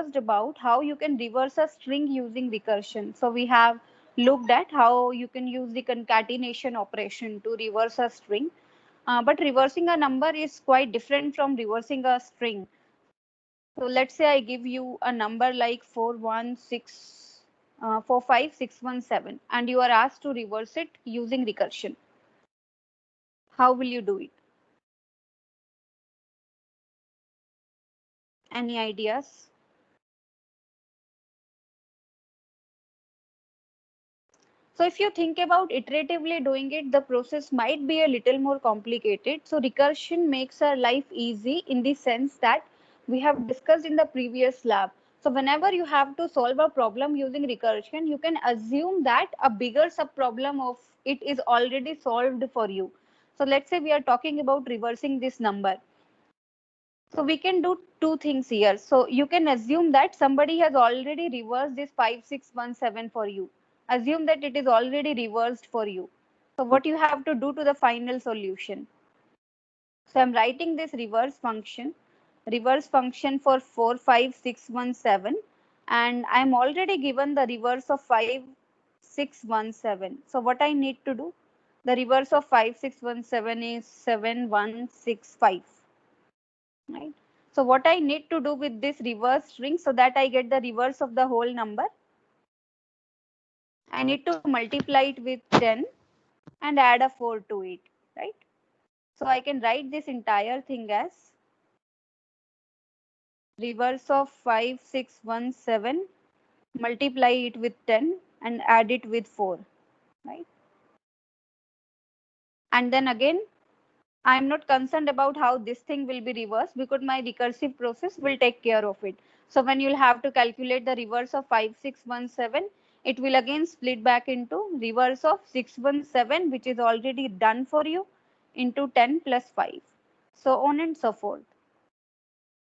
discussed about how you can reverse a string using recursion. So we have looked at how you can use the concatenation operation to reverse a string. But reversing a number is quite different from reversing a string. So let's say I give you a number like 45617, and you are asked to reverse it using recursion. How will you do it? Any ideas? So if you think about iteratively doing it, the process might be a little more complicated. So recursion makes our life easy in the sense that we have discussed in the previous lab. So whenever you have to solve a problem using recursion, you can assume that a bigger subproblem of it is already solved for you. So let's say we are talking about reversing this number. So we can do two things here. So you can assume that somebody has already reversed this 5617 for you. Assume that it is already reversed for you. So what you have to do to the final solution? So I'm writing this reverse function for 45617, and I'm already given the reverse of 5617. So what I need to do? The reverse of 5617 is 7165. Right. So what I need to do with this reverse string so that I get the reverse of the whole number, I need to multiply it with 10 and add a 4 to it, right? So I can write this entire thing as reverse of 5617, multiply it with 10 and add it with 4, right? And then again, I'm not concerned about how this thing will be reversed because my recursive process will take care of it. So when you'll have to calculate the reverse of 5617, it will again split back into reverse of 617, which is already done for you, into 10 plus 5. So on and so forth.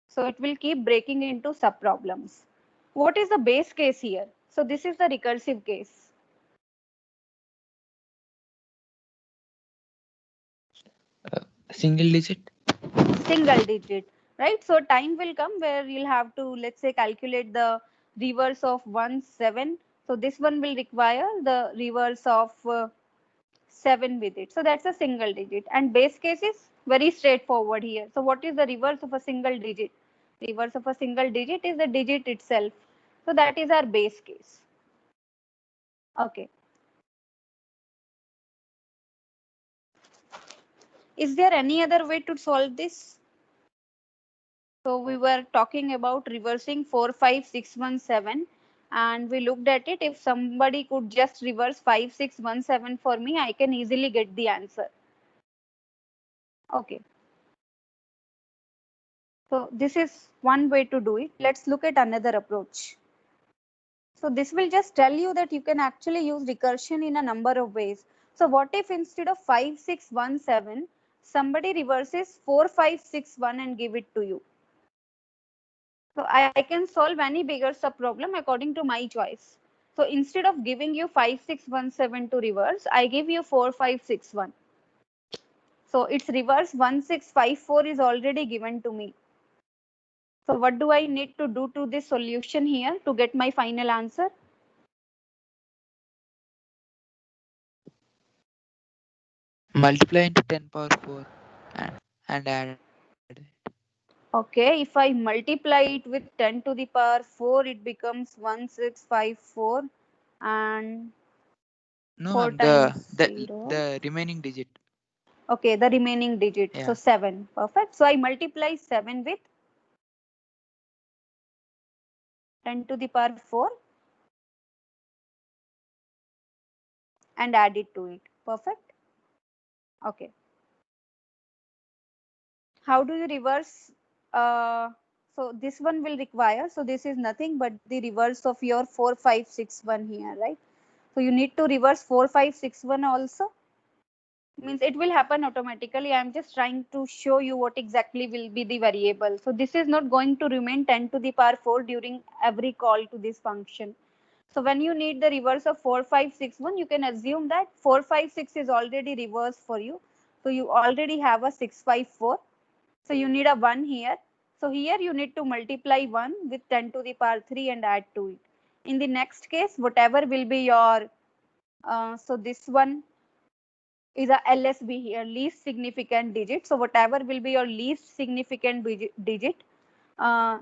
So it will keep breaking into subproblems. What is the base case here? So this is the recursive case. Single digit. Single digit, right? So time will come where you'll have to, let's say, calculate the reverse of 1 7. So this one will require the reverse of 7 with it. So that's a single digit, and base case is very straightforward here. So what is the reverse of a single digit? Reverse of a single digit is the digit itself. So that is our base case. Okay. Is there any other way to solve this? So we were talking about reversing 45617, and we looked at it. If somebody could just reverse 5617 for me, I can easily get the answer. Okay. So this is one way to do it. Let's look at another approach. So this will just tell you that you can actually use recursion in a number of ways. So what if instead of 5617, somebody reverses 4561 and give it to you? So I can solve any bigger subproblem according to my choice. So instead of giving you 5617 to reverse, I give you 4561. So its reverse 1654 is already given to me. So what do I need to do to this solution here to get my final answer? Multiply into 10 power 4 and, and add it. Okay, if I multiply it with 10 to the power 4, it becomes 1654, and No, 4 the times the 0. the remaining digit. Okay, the remaining digit. So Yeah. 7. Perfect. So I multiply 7 with 10 to the power 4 and add it to it. Perfect. Okay. How do you reverse? So this one will require. So this is nothing but the reverse of your 4561 here, right? So you need to reverse 4561 also. Means it will happen automatically. I'm just trying to show you what exactly will be the variable. So this is not going to remain 10 to the power 4 during every call to this function. So when you need the reverse of 4561, you can assume that 456 is already reversed for you. So you already have a 654. So you need a 1 here. So here you need to multiply 1 with 10 to the power 3 and add to it. In the next case, whatever will be your, so this one is a LSB here, least significant digit. So whatever will be your least significant digit, uh,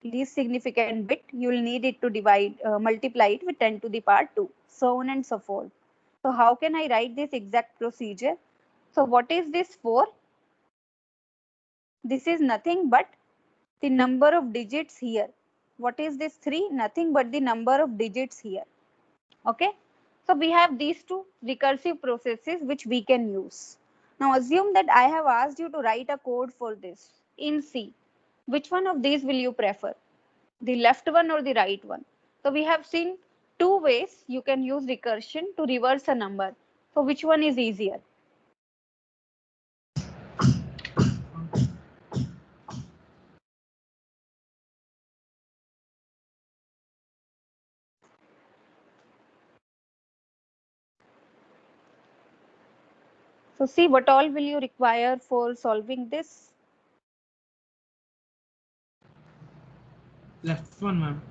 least significant bit, you will need it to multiply it with 10 to the power 2, so on and so forth. So how can I write this exact procedure? So what is this 4? This is nothing but the number of digits here. What is this 3? Nothing but the number of digits here. Okay. So we have these two recursive processes which we can use. Now assume that I have asked you to write a code for this in C. Which one of these will you prefer? The left one or the right one? So we have seen two ways you can use recursion to reverse a number. So which one is easier? So see what all will you require for solving this? Left one, ma'am.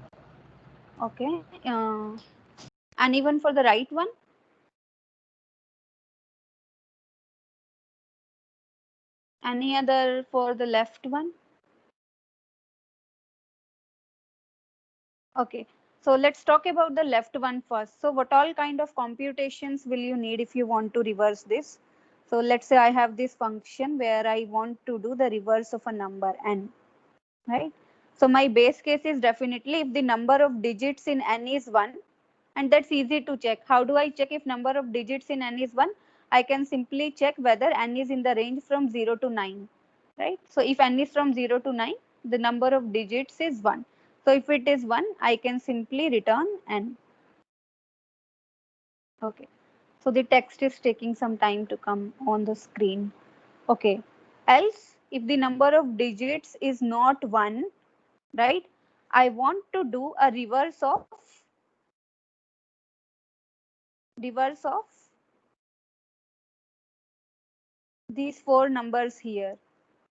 Okay. And even for the right one? Any other for the left one? Okay. So let's talk about the left one first. So what all kind of computations will you need if you want to reverse this? So let's say I have this function where I want to do the reverse of a number n, right? So my base case is definitely if the number of digits in n is 1, and that's easy to check. How do I check if number of digits in n is 1? I can simply check whether n is in the range from 0 to 9, right? So if n is from 0 to 9, the number of digits is 1. So if it is 1, I can simply return n. Okay. So the text is taking some time to come on the screen. Okay. Else, if the number of digits is not 1, right? I want to do a reverse of these four numbers here,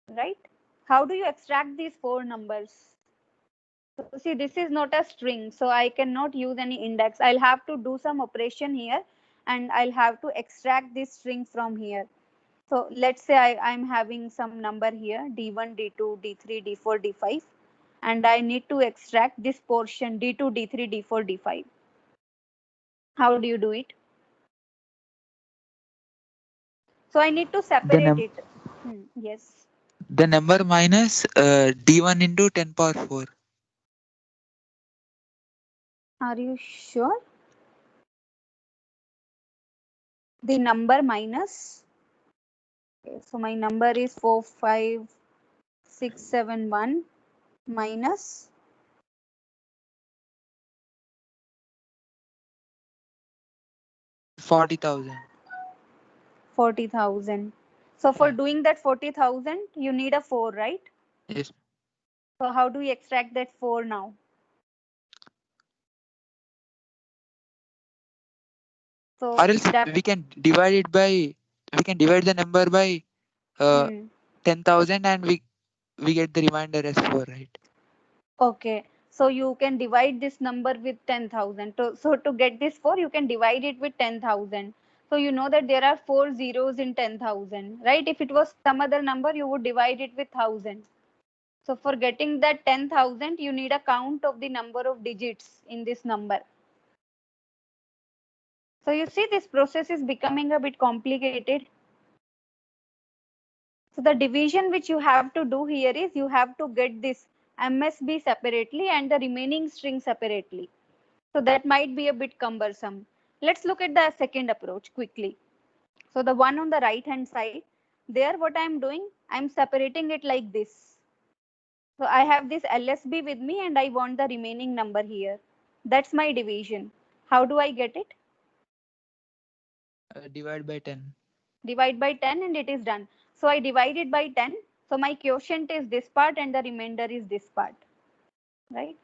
right? How do you extract these four numbers? So see, this is not a string, so I cannot use any index. I'll have to do some operation here and I'll have to extract this string from here. So let's say I'm having some number here, D1, D2, D3, D4, D5, and I need to extract this portion D2, D3, D4, D5. How do you do it? So I need to The separate num it. Yes. the number minus d1 into 10 power 4. Are you sure? The number minus. Okay, so my number is 45671 minus 40,000. 40,000. So for Yeah. doing that 40,000, you need a 4, right? Yes. So how do we extract that 4 now? Or So else that, we can divide the number by uh, hmm, 10,000 and we get the remainder as 4, right? okay. So you can divide this number with 10,000. So to get this 4, you can divide it with 10,000. So you know that there are 4 zeros in 10,000, right? If it was some other number, you would divide it with 1,000. So for getting that 10,000, you need a count of the number of digits in this number. So you see this process is becoming a bit complicated. So the division which you have to do here is you have to get this MSB separately and the remaining string separately. So that might be a bit cumbersome. Let's look at the second approach quickly. So the one on the right hand side, there what I'm doing, I'm separating it like this. So I have this LSB with me and I want the remaining number here. That's my division. How do I get it? Divide by 10. Divide by 10 and it is done. So I divide it by 10. So my quotient is this part and the remainder is this part, right?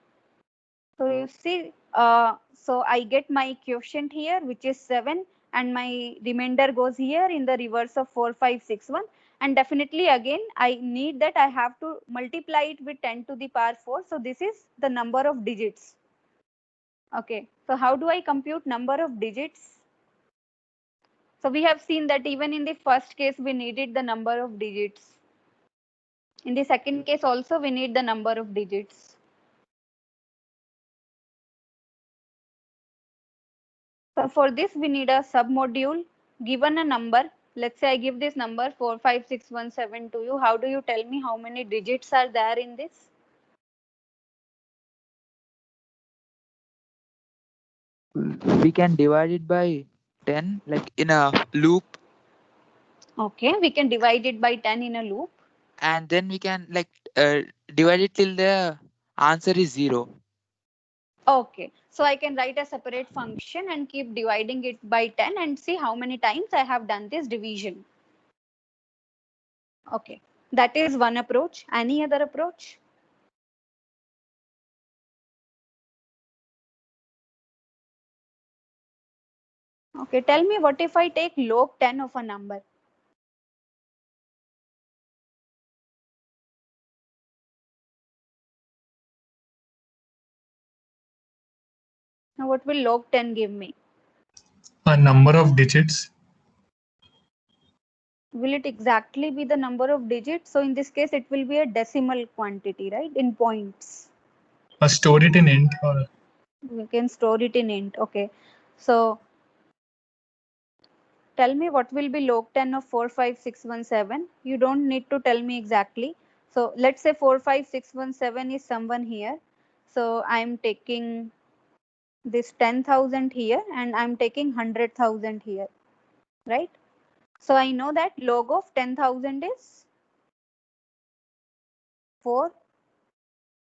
So you see, so I get my quotient here, which is 7, and my remainder goes here in the reverse of 4, 5, 6, 1. And definitely again, I need that I have to multiply it with 10 to the power 4. So this is the number of digits. Okay, so how do I compute number of digits? So we have seen that even in the first case, we needed the number of digits. In the second case also, we need the number of digits. So for this, we need a submodule. Given a number, let's say I give this number 45617 to you. How do you tell me how many digits are there in this? We can divide it by 10, like in a loop, Okay, we can divide it by 10 in a loop. and then we can like divide it till the answer is 0. Okay, so I can write a separate function and keep dividing it by 10 and see how many times I have done this division. Okay, that is one approach. Any other approach? Okay, tell me what if I take log 10 of a number? Now what will log 10 give me? A number of digits. Will it exactly be the number of digits? So in this case, it will be a decimal quantity, right? In points. Store it in int or We can store it in int. Okay. So tell me what will be log 10 of 45617. You don't need to tell me exactly. So let's say 45617 is someone here. So I'm taking this 10,000 here and I'm taking 100,000 here, right? So I know that log of 10,000 is 4,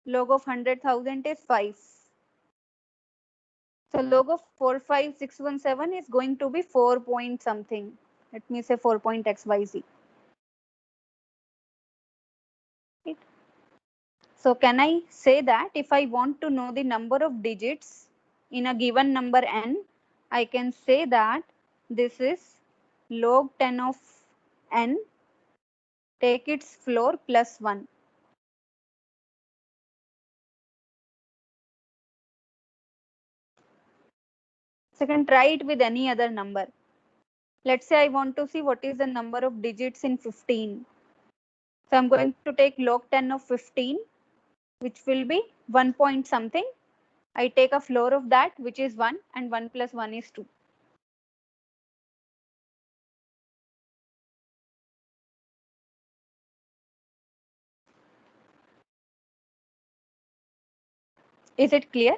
log of 100,000 is 5. So log of 45617 is going to be 4 point something. Let me say 4 point xyz. Right? So can I say that if I want to know the number of digits in a given number n, I can say that this is log 10 of n, take its floor plus 1. So I can try it with any other number. Let's say I want to see what is the number of digits in 15. So I'm going to take log 10 of 15, which will be 1 point something. I take a floor of that, which is 1, and 1 plus 1 is 2. Is it clear?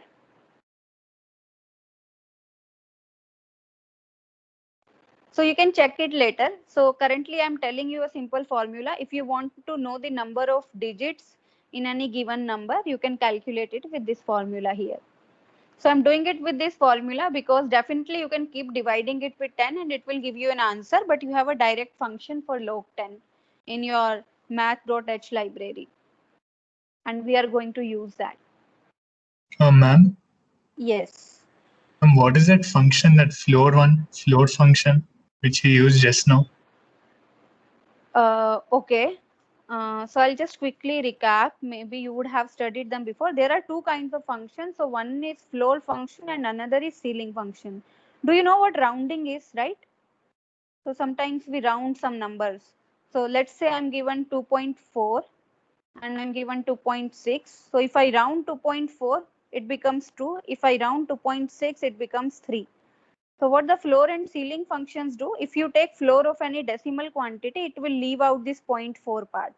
So you can check it later. So currently I'm telling you a simple formula. If you want to know the number of digits in any given number, you can calculate it with this formula here. So I'm doing it with this formula because definitely you can keep dividing it with 10 and it will give you an answer, but you have a direct function for log 10 in your math.h library. And we are going to use that. ma'am. Yes. What is that function, that float function, which you used just now? Okay. So I'll just quickly recap. Maybe you would have studied them before. There are two kinds of functions. So one is floor function and another is ceiling function. Do you know what rounding is, right? So sometimes we round some numbers. So let's say I'm given 2.4 and I'm given 2.6. So if I round 2.4, it becomes 2. If I round 2.6, it becomes 3. So what the floor and ceiling functions do, if you take floor of any decimal quantity, it will leave out this 0.4 part.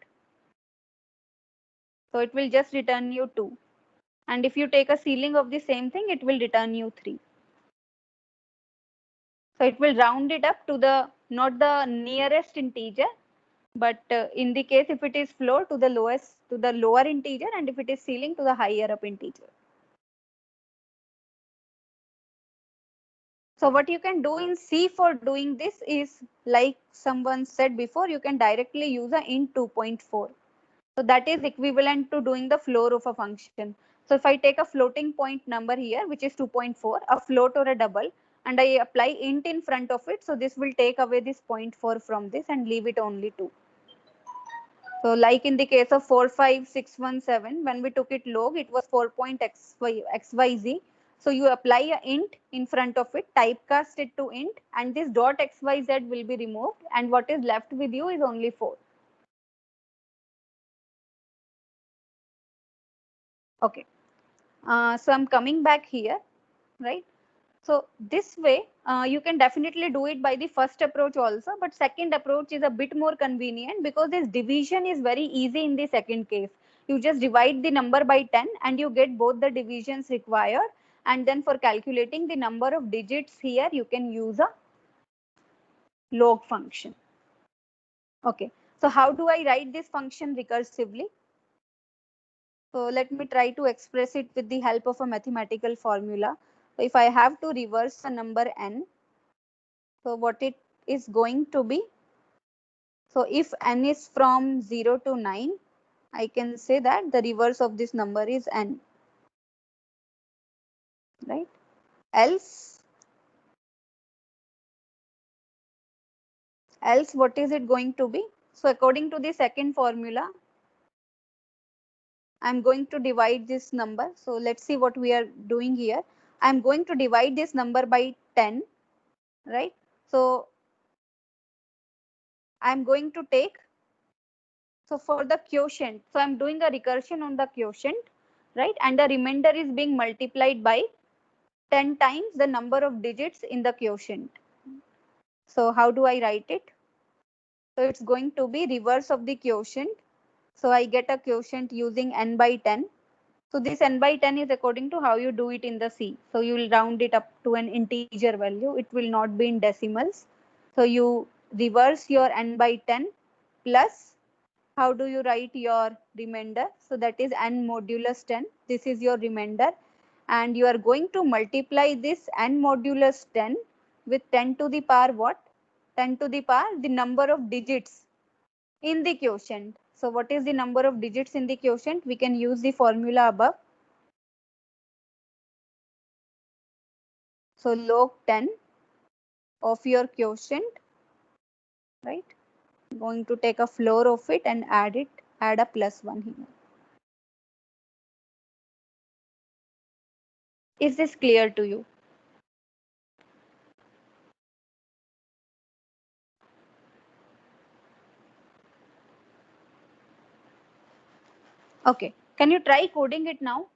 So it will just return you 2. And if you take a ceiling of the same thing, it will return you 3. So it will round it up to the, not the nearest integer, but in the case if it is floor to the lowest, to the lower integer, and if it is ceiling to the higher up integer. So what you can do in C for doing this is, like someone said before, you can directly use a int 2.4. So that is equivalent to doing the floor of a function. So if I take a floating point number here, which is 2.4, a float or a double, and I apply int in front of it, so this will take away this 0.4 from this and leave it only 2. So like in the case of 45617, when we took it log, it was 4.xyz. So you apply a int in front of it, typecast it to int, and this dot xyz will be removed, and what is left with you is only 4. Okay. So I'm coming back here, right? So this way, you can definitely do it by the first approach also, but second approach is a bit more convenient because this division is very easy in the second case. You just divide the number by 10 and you get both the divisions required. And then for calculating the number of digits here, you can use a log function. Okay, so how do I write this function recursively? So let me try to express it with the help of a mathematical formula. So if I have to reverse a number n, so what it is going to be? So if n is from 0 to 9, I can say that the reverse of this number is n, right? Else what is it going to be? So according to the second formula, I'm going to divide this number. So let's see what we are doing here. I'm going to divide this number by 10, right? So I'm going to take, so for the quotient, so I'm doing a recursion on the quotient, right? And the remainder is being multiplied by 10 times the number of digits in the quotient. So how do I write it? So it's going to be reverse of the quotient. So I get a quotient using n by 10. So this n by 10 is according to how you do it in the C. So you will round it up to an integer value. It will not be in decimals. So you reverse your n by 10 plus, how do you write your remainder? So that is n modulus 10. This is your remainder. And you are going to multiply this n modulus 10 with 10 to the power what? 10 to the power the number of digits in the quotient. So what is the number of digits in the quotient? We can use the formula above. So log 10 of your quotient, right? Going to take a floor of it and add a plus 1 here. Is this clear to you? Okay, can you try coding it now?